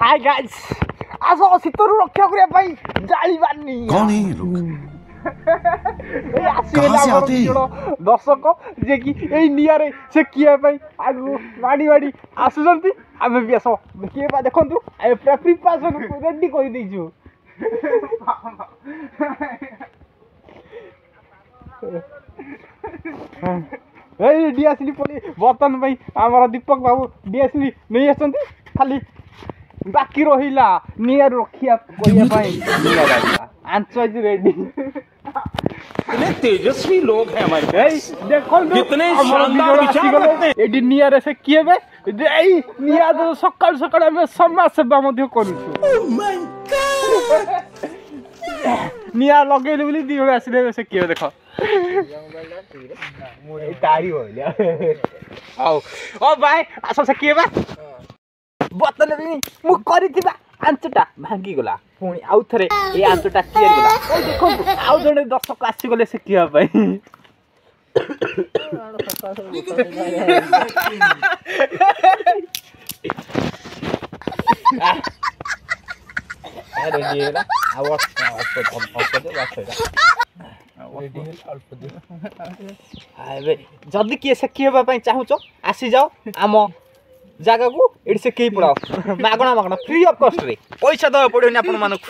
hi guys आसो शीतरू रक्षा करिया भाई जाली बानी कौन है ये लोग कहां से आते हैं दर्शक जे कि एई निया रे से किया भाई आगु माडी माडी आसुजंती आमे भी आसो के बा देखंतु ए पूरा प्रिपरेशन रेडी कर देइछु ए डीएसली पली बर्तन भाई हमरा दीपक बाबू डीएसली नहीं आछंती खाली बाकी रहिला निया रखिया कोइया भाई निया दादा आंसर रेडी इतने तेजस्वी लोग हैं हमारे पास देखो कितने शानदार विचार रखते हैं एडी निया रे से किएबे एई निया तो सकाळ सकाळ हम समाज सेवा मध्ये करूछु ओ माय गॉड निया लगेले बोली दी आसीले से किए देखो मोरे तारी होइला आओ ओ भाई आसो से किएबा बतन भी मु करिथिबा आंचटा भांगी गला पुणी आउ थरे ए आंचटा क्लियर गला ओ देखो आउ जने दर्शक आसी गले से किया भाई अरे ये ना आवाज जल्दी किए से किए भाई चाहू छो आसी जाओ आम जगह को एडी से केही पड़ाओ मागणा मागणा फ्री ऑफ कॉस्ट रे पैसा दवा पड़ोनी आपन मानक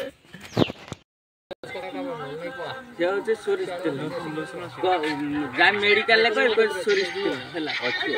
जे सोरिस तेल जा मेडिकल ले कोई सोरिस तेल हला अछि